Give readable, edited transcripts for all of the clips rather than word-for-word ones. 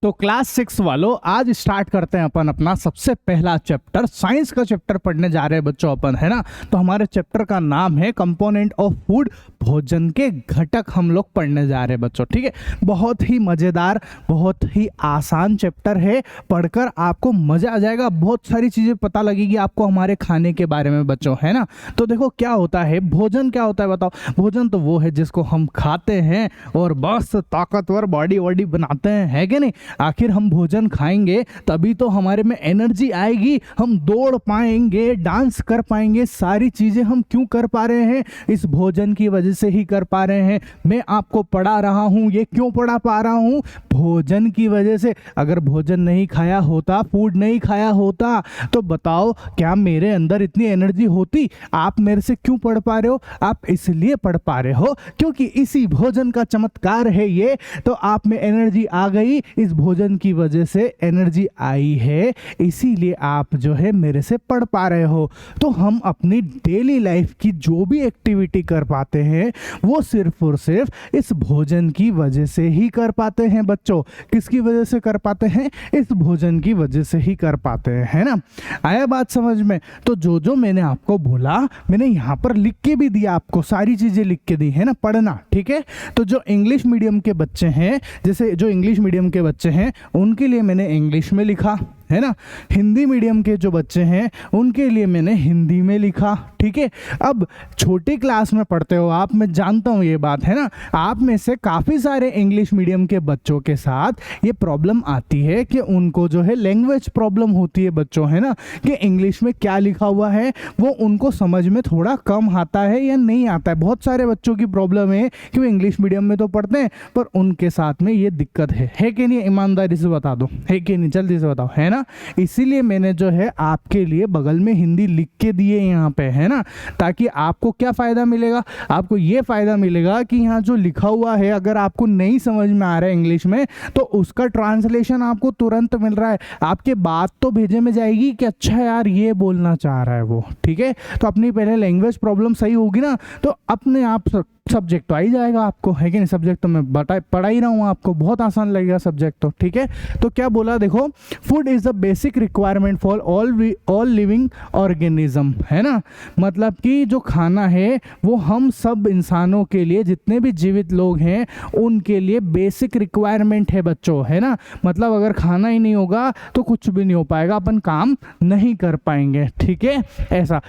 तो क्लास 6 वालों, आज स्टार्ट करते हैं अपन अपना सबसे पहला चैप्टर। साइंस का चैप्टर पढ़ने जा रहे हैं बच्चों अपन, है ना। तो हमारे चैप्टर का नाम है कंपोनेंट ऑफ फूड, भोजन के घटक हम लोग पढ़ने जा रहे हैं बच्चों, ठीक है। बहुत ही मजेदार, बहुत ही आसान चैप्टर है, पढ़कर आपको मजा आ जाएगा। बहुत सारी चीजें पता लगेगी आपको हमारे खाने के बारे में बच्चों, है ना। तो देखो क्या होता है भोजन, क्या होता है बताओ। भोजन तो वो है जिसको हम खाते हैं और बस ताकतवर बॉडी वॉडी बनाते हैं, है कि नहीं। आखिर हम भोजन खाएंगे तभी तो हमारे में एनर्जी आएगी, हम दौड़ पाएंगे, डांस कर पाएंगे। सारी चीजें हम क्यों कर पा रहे हैं, इस भोजन की वजह से ही कर पा रहे हैं। मैं आपको पढ़ा रहा हूं, ये क्यों पढ़ा पा रहा हूं, भोजन की वजह से। अगर भोजन नहीं खाया होता, फूड नहीं खाया होता, तो बताओ क्या मेरे अंदर इतनी एनर्जी होती। आप मेरे से क्यों पढ़ पा रहे हो, आप इसलिए पढ़ पा रहे हो क्योंकि इसी भोजन का चमत्कार है ये। तो आप में एनर्जी आ गई, इस भोजन की वजह से एनर्जी आई है, इसीलिए आप जो है मेरे से पढ़ पा रहे हो। तो हम अपनी डेली लाइफ की जो भी एक्टिविटी कर पाते हैं वो सिर्फ और सिर्फ इस भोजन की वजह से ही कर पाते हैं बच्चों। किसकी वजह से कर पाते हैं, इस भोजन की वजह से ही कर पाते हैं, है ना। आया बात समझ में। तो जो जो मैंने आपको बोला, मैंने यहाँ पर लिख के भी दिया, आपको सारी चीजें लिख के दी है ना, पढ़ना, ठीक है। तो जो इंग्लिश मीडियम के बच्चे हैं, जैसे जो इंग्लिश मीडियम के बच्चे हैं उनके लिए मैंने इंग्लिश में लिखा, है ना। हिंदी मीडियम के जो बच्चे हैं उनके लिए मैंने हिंदी में लिखा, ठीक है। अब छोटी क्लास में पढ़ते हो आप, मैं जानता हूँ ये बात, है ना। आप में से काफ़ी सारे इंग्लिश मीडियम के बच्चों के साथ ये प्रॉब्लम आती है कि उनको जो है लैंग्वेज प्रॉब्लम होती है बच्चों, है ना, कि इंग्लिश में क्या लिखा हुआ है वो उनको समझ में थोड़ा कम आता है या नहीं आता है। बहुत सारे बच्चों की प्रॉब्लम है कि वो इंग्लिश मीडियम में तो पढ़ते हैं पर उनके साथ में ये दिक्कत है कि नहीं। ईमानदारी से बता दो, है कि नहीं, जल्दी से बताओ, है ना। इसीलिए मैंने जो है आपके लिए बगल में हिंदी लिख के दिए यहाँ पे, है ना, ताकि आपको क्या फायदा मिलेगा, आपको ये फायदा मिलेगा कि यहाँ जो लिखा हुआ है अगर आपको नहीं समझ में आ रहा है इंग्लिश में तो उसका ट्रांसलेशन आपको तुरंत मिल रहा है। आपके बात तो भेजे में जाएगी कि अच्छा यार ये बोलना चाह रहा है वो, ठीक है। तो अपनी पहले लैंग्वेज प्रॉब्लम सही होगी ना तो अपने आप सब्जेक्ट तो आ ही जाएगा आपको, है कि नहीं। सब्जेक्ट तो मैं पढ़ा ही रहा हूँ आपको, बहुत आसान लगेगा सब्जेक्ट तो, ठीक है। तो क्या बोला देखो, food is the basic requirement for all living organism, है ना। मतलब कि जो खाना है वो हम सब इंसानों के लिए, जितने भी जीवित लोग हैं उनके लिए बेसिक रिक्वायरमेंट है बच्चों, है ना। मतलब अगर खाना ही नहीं होगा तो कुछ भी नहीं हो पाएगा, अपन काम नहीं कर पाएंगे, ठीक है। ऐसा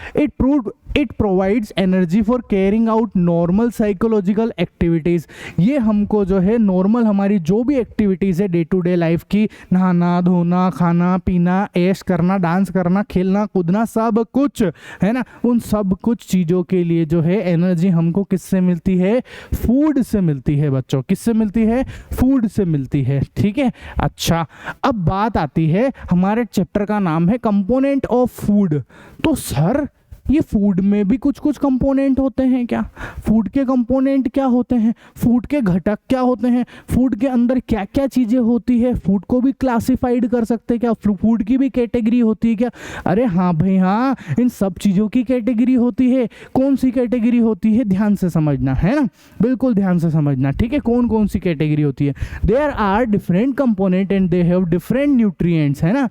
it provides energy for carrying out normal psychological activities. ये हमको जो है नॉर्मल हमारी जो भी एक्टिविटीज़ है डे टू डे लाइफ की, नहाना धोना, खाना पीना, ऐश करना, डांस करना, खेलना कूदना, सब कुछ, है ना, उन सब कुछ चीज़ों के लिए जो है एनर्जी हमको किससे मिलती है, फूड से मिलती है बच्चों। किससे मिलती है, फूड से मिलती है, ठीक है। अच्छा, अब बात आती है, हमारे चैप्टर का नाम है कंपोनेंट ऑफ फूड। तो सर ये फूड में भी कुछ कुछ कंपोनेंट होते हैं क्या, फूड के कंपोनेंट क्या होते हैं, फूड के घटक क्या होते हैं, फूड के अंदर क्या क्या चीज़ें होती है, फूड को भी क्लासिफाइड कर सकते हैं क्या, फूड की भी कैटेगरी होती है क्या। अरे हाँ भाई हाँ, इन सब चीज़ों की कैटेगरी होती है। कौन सी कैटेगरी होती है, ध्यान से समझना, है ना, बिल्कुल ध्यान से समझना, ठीक है। कौन कौन सी कैटेगरी होती है, there are different component and they have different nutrients, है ना।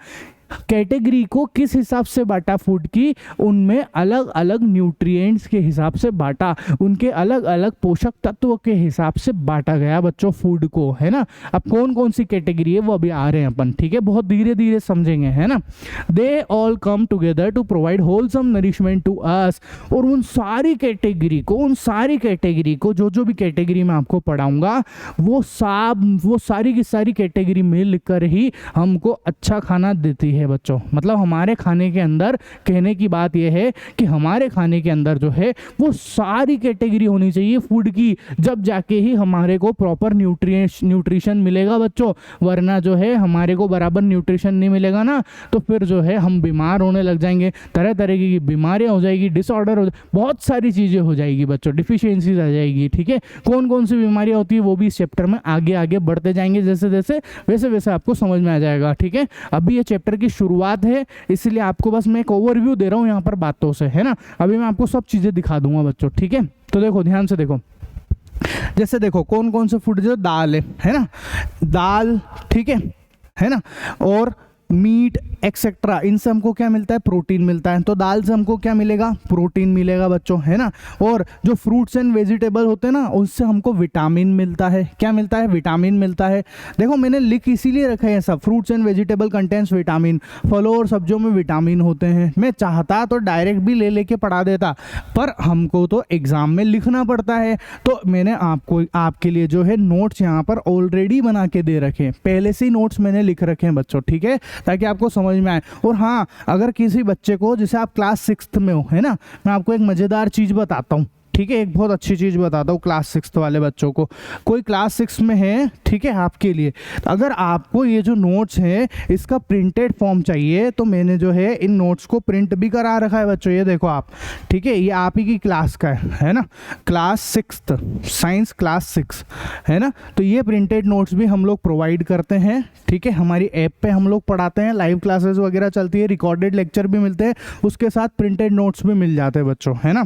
कैटेगरी को किस हिसाब से बांटा फूड की, उनमें अलग अलग न्यूट्रिएंट्स के हिसाब से बांटा, उनके अलग अलग पोषक तत्व के हिसाब से बांटा गया बच्चों फूड को, है ना। अब कौन कौन सी कैटेगरी है वो अभी आ रहे हैं अपन, ठीक है, बहुत धीरे धीरे समझेंगे, है ना। They all come together to provide wholesome nourishment to us. और उन सारी कैटेगरी को जो जो भी कैटेगरी मैं आपको पढ़ाऊंगा वो सारी की सारी कैटेगरी मिलकर ही हमको अच्छा खाना देती है बच्चों। मतलब हमारे खाने के अंदर, कहने की बात यह है कि हमारे खाने के अंदर जो है वो सारी कैटेगरी होनी चाहिए फूड की, जब जाके ही हमारे को प्रॉपर न्यूट्रिशन मिलेगा बच्चों। वरना जो है हमारे को बराबर न्यूट्रिशन नहीं मिलेगा ना तो फिर जो है हम बीमार होने लग जाएंगे, तरह तरह की बीमारियां हो जाएगी, डिसऑर्डर हो, बहुत सारी चीज़ें हो जाएगी बच्चों, डिफिशियंसीज आ जाएगी, ठीक है। कौन कौन सी बीमारियां होती है वो भी इस चैप्टर में आगे आगे बढ़ते जाएंगे, जैसे जैसे वैसे वैसे आपको समझ में आ जाएगा, ठीक है। अभी ये चैप्टर की शुरुआत है इसलिए आपको बस मैं एक ओवरव्यू दे रहा हूँ यहाँ पर बातों से, है ना। अभी मैं आपको सब चीज़ें दिखा दूंगा बच्चों, ठीक है। तो देखो ध्यान से देखो, जैसे देखो कौन कौन से फूड, जो दाल है ना, दाल, ठीक है, है ना, और मीट एक्सेट्रा, इनसे हमको क्या मिलता है, प्रोटीन मिलता है। तो दाल से हमको क्या मिलेगा, प्रोटीन मिलेगा बच्चों, है ना। और जो फ्रूट्स एंड वेजिटेबल होते हैं ना, उससे हमको विटामिन मिलता है। क्या मिलता है, विटामिन मिलता है। देखो मैंने लिख इसीलिए रखा है सब, fruits and vegetable contents vitamin, फलों और सब्जियों में विटामिन होते हैं। मैं चाहता तो डायरेक्ट भी ले लेके पढ़ा देता, पर हमको तो एग्जाम में लिखना पड़ता है। तो मैंने आपको आपके लिए जो है नोट्स यहाँ पर ऑलरेडी बना के दे रखे हैं, पहले से ही नोट्स मैंने लिख रखे हैं बच्चों, ठीक है, ताकि आपको समझ में आए। और हाँ, अगर किसी बच्चे को, जैसे आप क्लास 6th में हो, है ना, मैं आपको एक मज़ेदार चीज़ बताता हूँ, ठीक है, एक बहुत अच्छी चीज़ बताता हूँ क्लास 6th वाले बच्चों को। कोई क्लास 6 में है, ठीक है, आपके लिए अगर आपको ये जो नोट्स है इसका प्रिंटेड फॉर्म चाहिए, तो मैंने जो है इन नोट्स को प्रिंट भी करा रखा है बच्चों, ये देखो आप, ठीक है, ये आप ही की क्लास का है ना, क्लास 6th साइंस क्लास 6, है ना। तो ये प्रिंटेड नोट्स भी हम लोग प्रोवाइड करते हैं, ठीक है, हमारी ऐप पे हम लोग पढ़ाते हैं, लाइव क्लासेस वगैरह चलती है, रिकॉर्डेड लेक्चर भी मिलते हैं, उसके साथ प्रिंटेड नोट्स भी मिल जाते हैं बच्चों, है ना।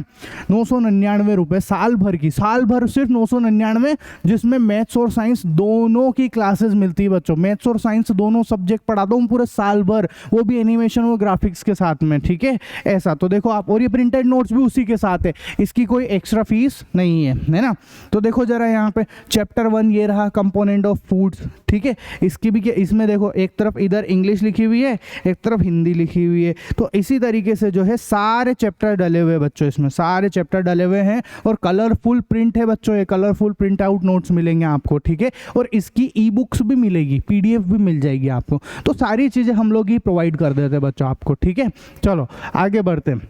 999 रुपये साल भर की, साल भर सिर्फ 999, जिसमें मैथ्स और साइंस दोनों की क्लासेस मिलती है बच्चों। मैथ्स और साइंस दोनों सब्जेक्ट पढ़ाता हूँ पूरे साल भर, वो भी एनिमेशन और ग्राफिक्स के साथ में, ठीक है, ऐसा। तो देखो आप, और ये प्रिंटेड नोट्स भी उसी के साथ है, इसकी कोई एक्स्ट्रा फीस नहीं है ना। तो देखो जरा यहाँ पे चैप्टर 1 ये रहा, कंपोनेंट ऑफ फूड्स, ठीक है, इसकी भी, इसमें देखो एक तरफ इधर इंग्लिश लिखी हुई है, एक तरफ हिंदी लिखी हुई है। तो इसी तरीके से जो है सारे चैप्टर डले हुए बच्चों, इसमें सारे चैप्टर डले हुए हैं, और कलरफुल प्रिंट है बच्चों, ये कलरफुल प्रिंट आउट नोट्स मिलेंगे आपको, ठीक है, और इसकी ई बुक्स भी मिलेगी, PDF भी मिल जाएगी आपको। तो सारी चीज़ें हम लोग ही प्रोवाइड कर देते हैं बच्चों आपको, ठीक है। चलो आगे बढ़ते हैं।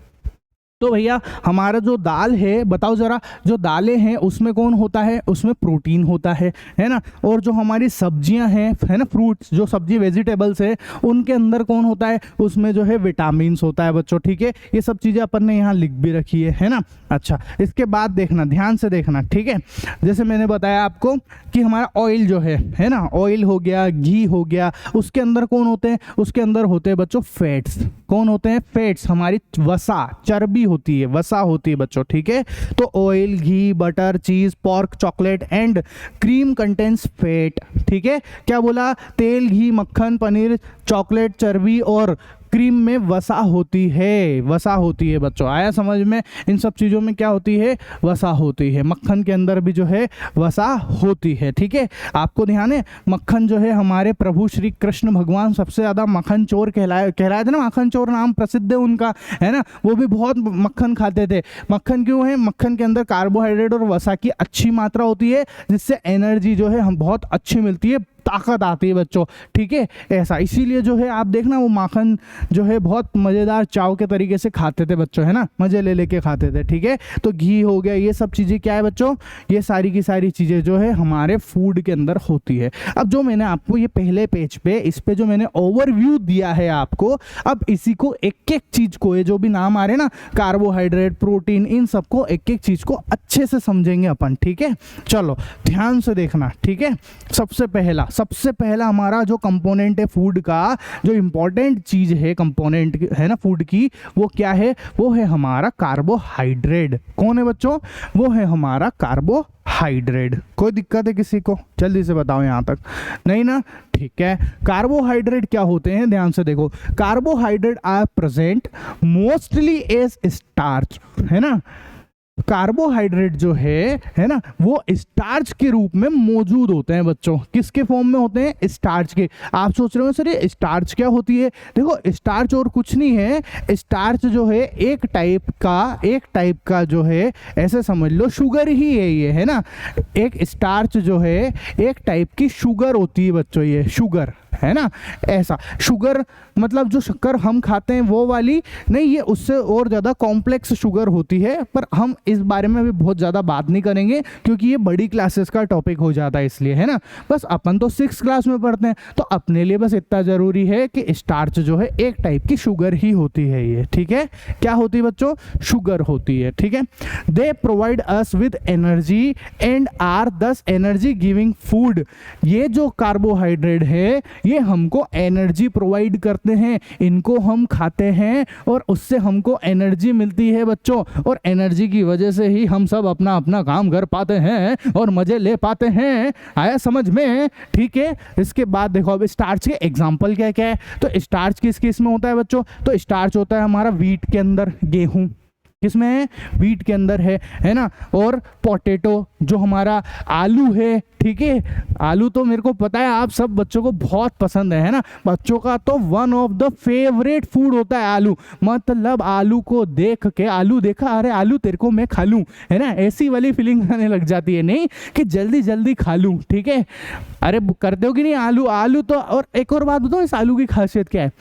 तो भैया हमारा जो दाल है, बताओ जरा, जो दालें हैं उसमें कौन होता है, उसमें प्रोटीन होता है ना। और जो हमारी सब्जियां हैं, है ना, फ्रूट्स, जो सब्जी वेजिटेबल्स है, उनके अंदर कौन होता है, उसमें जो है विटामिन्स होता है बच्चों, ठीक है। ये सब चीज़ें अपन ने यहाँ लिख भी रखी है ना। अच्छा, इसके बाद देखना, ध्यान से देखना, ठीक है। जैसे मैंने बताया आपको कि हमारा ऑयल जो है ना, ऑयल हो गया, घी हो गया, उसके अंदर कौन होते हैं, उसके अंदर होते हैं बच्चों फैट्स। कौन होते हैं, फैट्स, हमारी वसा, चर्बी होती है, वसा होती है बच्चों, ठीक है। तो ऑयल, घी, बटर, चीज, pork, chocolate and cream contains fat, ठीक है। क्या बोला, तेल, घी, मक्खन, पनीर, चॉकलेट, चर्बी और क्रीम में वसा होती है, वसा होती है बच्चों, आया समझ में। इन सब चीज़ों में क्या होती है, वसा होती है। मक्खन के अंदर भी जो है वसा होती है, ठीक है। आपको ध्यान है, मक्खन जो है हमारे प्रभु श्री कृष्ण भगवान सबसे ज़्यादा मक्खन चोर कहलाए थे ना, मक्खन चोर नाम प्रसिद्ध है उनका, है ना। वो भी बहुत मक्खन खाते थे। मक्खन क्यों है, मक्खन के अंदर कार्बोहाइड्रेट और वसा की अच्छी मात्रा होती है, जिससे एनर्जी जो है हम बहुत अच्छी मिलती है, ताकत आती है बच्चों, ठीक है, ऐसा। इसीलिए जो है आप देखना, वो माखन जो है बहुत मज़ेदार चाव के तरीके से खाते थे बच्चों, है ना, मज़े ले लेके खाते थे, ठीक है। तो घी हो गया, ये सब चीज़ें क्या है बच्चों, ये सारी की सारी चीज़ें जो है हमारे फूड के अंदर होती है। अब जो मैंने आपको ये पहले पेज पे, इस पे जो मैंने ओवरव्यू दिया है आपको, अब इसी को एक एक चीज़ को, ये जो भी नाम आ रहे हैं ना, कार्बोहाइड्रेट, प्रोटीन, इन सबको एक एक चीज़ को अच्छे से समझेंगे अपन, ठीक है। चलो ध्यान से देखना, ठीक है। सबसे पहला हमारा जो कंपोनेंट है फूड का, जो इंपॉर्टेंट चीज है कंपोनेंट है ना फूड की, वो क्या है, वो है हमारा कार्बोहाइड्रेट। कौन है बच्चों, वो है हमारा कार्बोहाइड्रेट। कोई दिक्कत है किसी को, जल्दी से बताओ, यहां तक नहीं ना, ठीक है। कार्बोहाइड्रेट क्या होते हैं, ध्यान से देखो, carbohydrate are present mostly as starch, है ना। कार्बोहाइड्रेट जो है ना, वो स्टार्च के रूप में मौजूद होते हैं बच्चों। किसके फॉर्म में होते हैं, स्टार्च के। आप सोच रहे हो सर ये स्टार्च क्या होती है, देखो स्टार्च और कुछ नहीं है, स्टार्च जो है एक टाइप का जो है, ऐसे समझ लो शुगर ही है ये, है ना। एक स्टार्च जो है एक टाइप की शुगर होती है बच्चों, ये शुगर, है ना, ऐसा। शुगर मतलब जो शक्कर हम खाते हैं वो वाली नहीं, ये उससे और ज़्यादा कॉम्प्लेक्स शुगर होती है, पर हम इस बारे में भी बहुत ज़्यादा बात नहीं करेंगे, क्योंकि ये बड़ी क्लासेस का टॉपिक हो जाता है, इसलिए, है ना। बस अपन तो 6th क्लास में पढ़ते हैं, तो अपने लिए बस इतना ज़रूरी है कि स्टार्च जो है एक टाइप की शुगर ही होती है ये, ठीक है। क्या होती है बच्चों, शुगर होती है, ठीक है। They provide us with energy and are these energy giving food. ये जो कार्बोहाइड्रेट है ये हमको एनर्जी प्रोवाइड करते हैं, इनको हम खाते हैं और उससे हमको एनर्जी मिलती है बच्चों, और एनर्जी की वजह से ही हम सब अपना अपना काम कर पाते हैं और मजे ले पाते हैं। आया समझ में? ठीक है। इसके बाद देखो अब स्टार्च के एग्जाम्पल क्या क्या है। तो स्टार्च किस किस में होता है बच्चों? तो स्टार्च होता है हमारा व्हीट के अंदर, गेहूं किसमें है? व्हीट के अंदर है ना। और पोटैटो जो हमारा आलू है, ठीक है। आलू तो मेरे को पता है आप सब बच्चों को बहुत पसंद है ना। बच्चों का तो one of the favourite food होता है आलू। मतलब आलू को देख के, आलू देखा, अरे आलू तेरे को मैं खा लूं, है ना, ऐसी वाली फीलिंग आने लग जाती है, नहीं कि जल्दी जल्दी खा लूं। ठीक है, अरे करते हो कि नहीं? आलू आलू तो, और एक और बात बताओ, इस आलू की खासियत क्या है?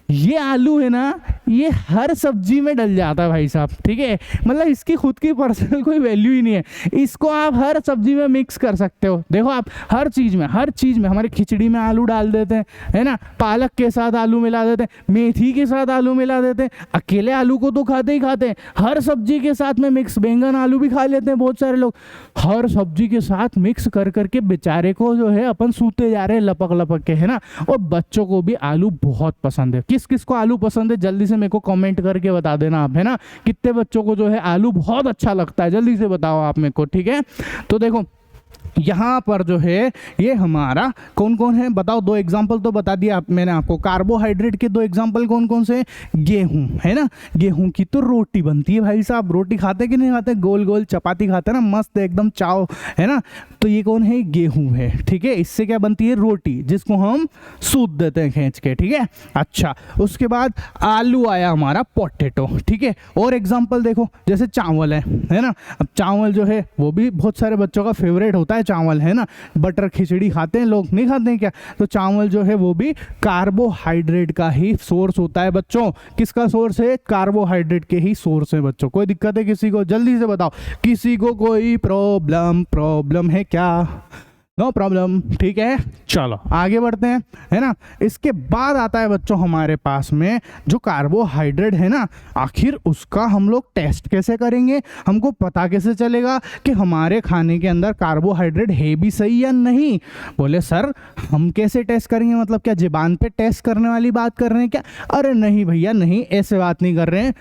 ये आलू है ना, ये हर सब्जी में डल जाता है भाई साहब। ठीक है, मतलब इसकी खुद की पर्सनल कोई वैल्यू ही नहीं है। इसको आप हर सब्जी में मिक्स कर सकते हो। देखो आप हर चीज़ में हमारी खिचड़ी में आलू डाल देते हैं, है ना, पालक के साथ आलू मिला देते हैं, मेथी के साथ आलू मिला देते हैं। अकेले आलू को तो खाते ही खाते हैं, हर सब्जी के साथ में मिक्स, बैंगन आलू भी खा लेते हैं बहुत सारे लोग। हर सब्जी के साथ मिक्स कर करके बेचारे को जो है अपन सूते जा रहे हैं लपक लपक के, है ना। और बच्चों को भी आलू बहुत पसंद है। किस किस को आलू पसंद है जल्दी से मेरे को कमेंट करके बता देना आप, है ना। कितने बच्चों को जो है आलू बहुत अच्छा लगता है, जल्दी से बताओ आप मेरे को। ठीक है, तो देखो यहाँ पर जो है ये हमारा कौन कौन है बताओ। दो एग्जांपल तो बता दिया मैंने आपको। कार्बोहाइड्रेट के दो एग्जांपल कौन कौन से? गेहूं, है ना। गेहूं की तो रोटी बनती है भाई साहब। रोटी खाते कि नहीं खाते? गोल गोल चपाती खाते ना, मस्त एकदम चाव, है ना। तो ये कौन है? गेहूं है। ठीक है, इससे क्या बनती है? रोटी, जिसको हम सूत देते हैं खींच के। ठीक है, अच्छा। उसके बाद आलू आया हमारा, पोटैटो। ठीक है, और एग्जाम्पल देखो, जैसे चावल है ना। अब चावल जो है वो भी बहुत सारे बच्चों का फेवरेट होता है चावल, है ना। बटर खिचड़ी खाते हैं लोग, नहीं खाते हैं क्या? तो चावल जो है वो भी कार्बोहाइड्रेट का ही सोर्स होता है बच्चों। किसका सोर्स है? कार्बोहाइड्रेट के ही सोर्स है बच्चों। कोई दिक्कत है किसी को? जल्दी से बताओ, किसी को कोई प्रॉब्लम है क्या? No problem. ठीक है, चलो आगे बढ़ते हैं, है ना। इसके बाद आता है बच्चों हमारे पास में जो कार्बोहाइड्रेट है ना, आखिर उसका हम लोग टेस्ट कैसे करेंगे? हमको पता कैसे चलेगा कि हमारे खाने के अंदर कार्बोहाइड्रेट है भी सही या नहीं? बोले सर हम कैसे टेस्ट करेंगे? मतलब क्या ज़बान पे टेस्ट करने वाली बात कर रहे हैं क्या? अरे नहीं भैया नहीं, ऐसे बात नहीं कर रहे हैं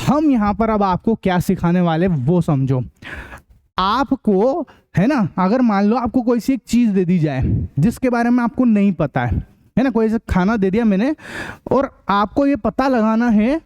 हम। यहाँ पर अब आपको क्या सिखाने वाले वो समझो। आपको, है ना, अगर मान लो आपको कोई सी एक चीज़ दे दी जाए जिसके बारे में आपको नहीं पता है ना। कोई सा खाना दे दिया मैंने और आपको ये पता लगाना है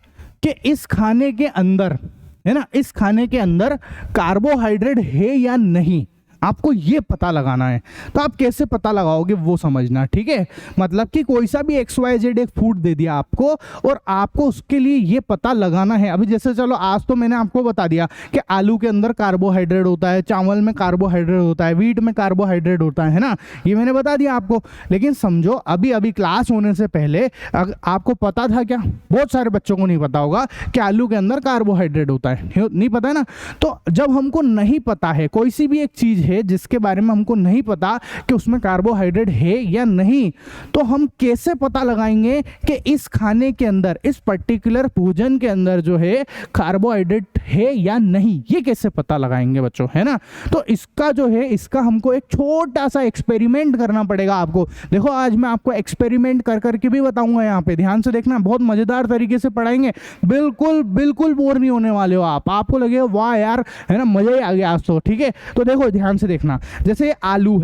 कि इस खाने के अंदर, है ना, इस खाने के अंदर कार्बोहाइड्रेट है या नहीं, आपको ये पता लगाना है। तो आप कैसे पता लगाओगे वो समझना। ठीक है, मतलब कि कोई सा भी XYZ एक फूड दे दिया आपको और आपको उसके लिए ये पता लगाना है। अभी जैसे चलो आज तो मैंने आपको बता दिया कि आलू के अंदर कार्बोहाइड्रेट होता है, चावल में कार्बोहाइड्रेट होता है, व्हीट में कार्बोहाइड्रेट होता है ना, ये मैंने बता दिया आपको। लेकिन समझो अभी अभी क्लास होने से पहले आपको पता था क्या? बहुत सारे बच्चों को नहीं पता होगा कि आलू के अंदर कार्बोहाइड्रेट होता है, नहीं पता है ना। तो जब हमको नहीं पता है कोई सी भी एक चीज है जिसके बारे में हमको नहीं पता कि उसमें कार्बोहाइड्रेट है या नहीं, तो हम कैसे पता लगाएंगे कि इस खाने के अंदर, इस पर्टिकुलर भोजन के अंदर जो है कार्बोहाइड्रेट है या नहीं? ये कैसे पता लगाएंगे बच्चों, है ना। तो इसका जो है, इसका हमको एक छोटा सा एक्सपेरिमेंट करना पड़ेगा आपको। देखो आज मैं आपको एक्सपेरिमेंट कर करके भी बताऊंगा, यहाँ पे ध्यान से देखना, बहुत मजेदार तरीके से पढ़ाएंगे। बिल्कुल बिल्कुल बोर नहीं होने वाले हो आप, आपको लगेगा वाह यार, है ना, मजा ही आ गया आज तो। ठीक है, तो देखो ध्यान से देखना, जैसे आलू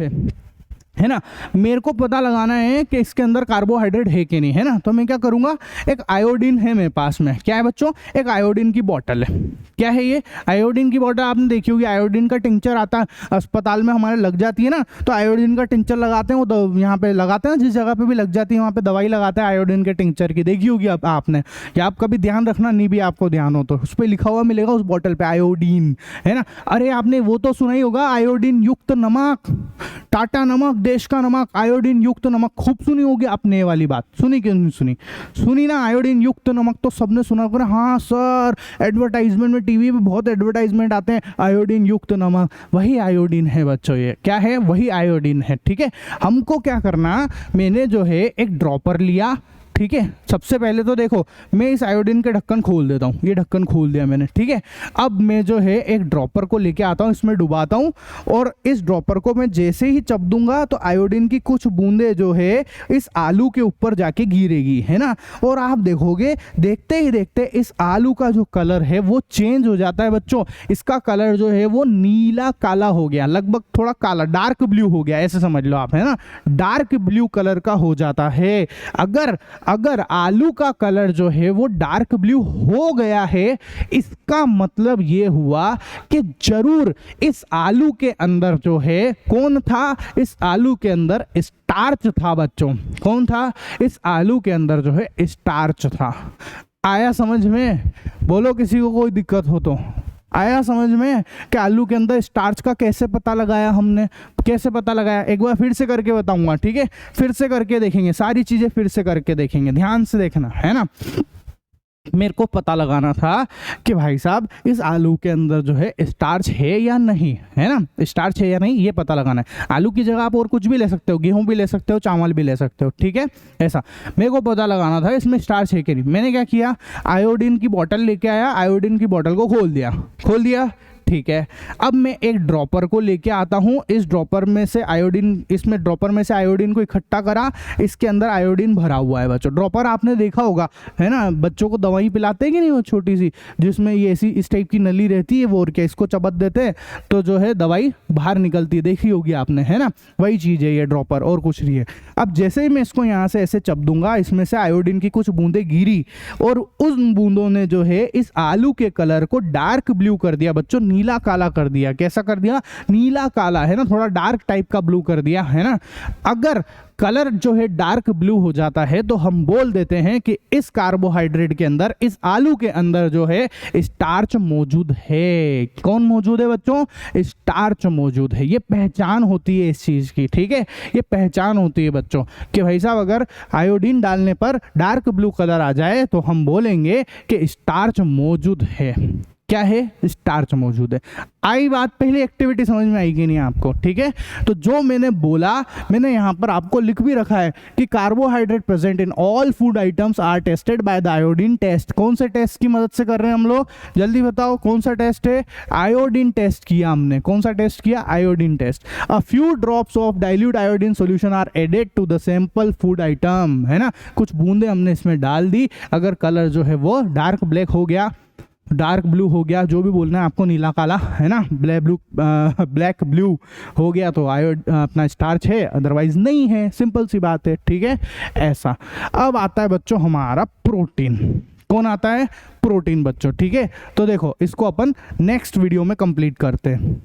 है ना, मेरे को पता लगाना है कि इसके अंदर कार्बोहाइड्रेट है कि नहीं, है ना। तो मैं क्या करूंगा, एक आयोडीन है मेरे पास में, क्या है बच्चों? एक आयोडीन की बोतल है। क्या है ये? आयोडीन की बोतल। आपने देखी होगी आयोडीन का टिंचर आता है अस्पताल में हमारे, लग जाती है ना, तो आयोडीन का टिंचर लगाते हैं वो, यहाँ पे लगाते हैं, जिस जगह पे भी लग जाती है वहाँ पे दवाई लगाते हैं आयोडीन के टिंचर की, देखी होगी आपने, या आप कभी ध्यान रखना, नहीं भी आपको ध्यान हो तो उस पर लिखा हुआ मिलेगा उस बोतल पे आयोडीन, है ना। अरे आपने वो तो सुना ही होगा, आयोडीन युक्त नमक, टाटा नमक, देश का नमक, आयोडीन युक्त नमक, खूब सुनी होगी आपने ये वाली बात। सुनी क्यों नहीं सुनी? सुनी ना, आयोडीन युक्त नमक तो सबने सुना होगा। हाँ सर, एडवर्टाइजमेंट में, टीवी पे बहुत एडवर्टाइजमेंट आते हैं, आयोडीन युक्त नमक, वही आयोडीन है बच्चों। ये क्या है? वही आयोडीन है। ठीक है, हमको क्या करना, मैंने जो है एक ड्रॉपर लिया, ठीक ठीक है। सबसे पहले तो देखो मैं इस आयोडीन के ढक्कन खोल देता हूँ, ये ढक्कन खोल दिया मैंने, ठीक है। अब मैं जो है एक ड्रॉपर को लेके आता हूँ, इसमें डुबाता हूँ और इस ड्रॉपर को मैं जैसे ही चप दूंगा तो आयोडीन की कुछ बूंदे जो है इस आलू के ऊपर जाके गिरेगी, है ना। और आप देखोगे देखते ही देखते इस आलू का जो कलर है वो चेंज हो जाता है बच्चों। इसका कलर जो है वो नीला काला हो गया, लगभग थोड़ा काला, डार्क ब्लू हो गया, ऐसे समझ लो आप, है ना। डार्क ब्लू कलर का हो जाता है। अगर आलू का कलर जो है वो डार्क ब्लू हो गया है, इसका मतलब ये हुआ कि जरूर इस आलू के अंदर जो है कौन था, इस आलू के अंदर स्टार्च था बच्चों। कौन था? इस आलू के अंदर जो है स्टार्च था। आया समझ में? बोलो किसी को कोई दिक्कत हो तो। आया समझ में कि आलू के अंदर स्टार्च का कैसे पता लगाया हमने, कैसे पता लगाया? एक बार फिर से करके बताऊंगा, ठीक है। फिर से करके देखेंगे, सारी चीजें फिर से करके देखेंगे, ध्यान से देखना, है ना। मेरे को पता लगाना था कि भाई साहब इस आलू के अंदर जो है स्टार्च है या नहीं, है ना। स्टार्च है या नहीं ये पता लगाना है। आलू की जगह आप और कुछ भी ले सकते हो, गेहूं भी ले सकते हो, चावल भी ले सकते हो, ठीक है। ऐसा मेरे को पता लगाना था इसमें स्टार्च है कि नहीं। मैंने क्या किया, आयोडीन की बोतल लेके आया, आयोडीन की बोतल को खोल दिया, ठीक है। अब मैं एक ड्रॉपर को लेके आता हूं, इस ड्रॉपर में से आयोडीन, इसमें ड्रॉपर में से आयोडीन को इकट्ठा करा, इसके अंदर आयोडीन भरा हुआ है बच्चों। ड्रॉपर आपने देखा होगा, है ना, बच्चों को दवाई पिलाते हैं कि नहीं, वो छोटी सी जिसमें ये ऐसी इस टाइप की नली रहती है, वो और क्या इसको चबत देते हैं तो जो है दवाई बाहर निकलती है, देखी होगी आपने, है ना। वही चीज़ है ये ड्रॉपर, और कुछ नहीं है। अब जैसे ही मैं इसको यहाँ से ऐसे चप दूंगा, इसमें से आयोडीन की कुछ बूंदें गिरी और उन बूंदों ने जो है इस आलू के कलर को डार्क ब्लू कर दिया बच्चों, नीला काला कर दिया। कैसा कर दिया? नीला काला, है ना, थोड़ा डार्क टाइप का ब्लू कर दिया, है ना। अगर कलर जो है डार्क ब्लू हो जाता है तो हम बोल देते हैं कि इस कार्बोहाइड्रेट के अंदर, इस आलू के अंदर जो है स्टार्च मौजूद है। कौन मौजूद है बच्चों? स्टार्च मौजूद है। ये पहचान होती है इस चीज की, ठीक है। ये पहचान होती है बच्चों कि भाई साहब अगर आयोडीन डालने पर डार्क ब्लू कलर आ जाए तो हम बोलेंगे कि स्टार्च मौजूद है। क्या है? स्टार्च मौजूद है। आई बात? पहली एक्टिविटी समझ में आई कि नहीं आपको? ठीक है। तो जो मैंने बोला, मैंने यहाँ पर आपको लिख भी रखा है कि carbohydrate present in all food items are tested by the iodine test. कौन से टेस्ट की मदद से कर रहे हैं हम लोग? जल्दी बताओ कौन सा टेस्ट है? आयोडीन टेस्ट किया हमने। कौन सा टेस्ट किया? Iodine test. A few drops of dilute iodine solution are added to the sample food item, है ना। कुछ बूंदे हमने इसमें डाल दी, अगर कलर जो है वो डार्क ब्लैक हो गया, डार्क ब्लू हो गया, जो भी बोलना है आपको, नीला काला, है ना, ब्लैक ब्लू हो गया तो अपना स्टार्च है, अदरवाइज नहीं है। सिंपल सी बात है, ठीक है। ऐसा। अब आता है बच्चों हमारा प्रोटीन। कौन आता है? प्रोटीन बच्चों, ठीक है। तो देखो इसको अपन नेक्स्ट वीडियो में कंप्लीट करते हैं।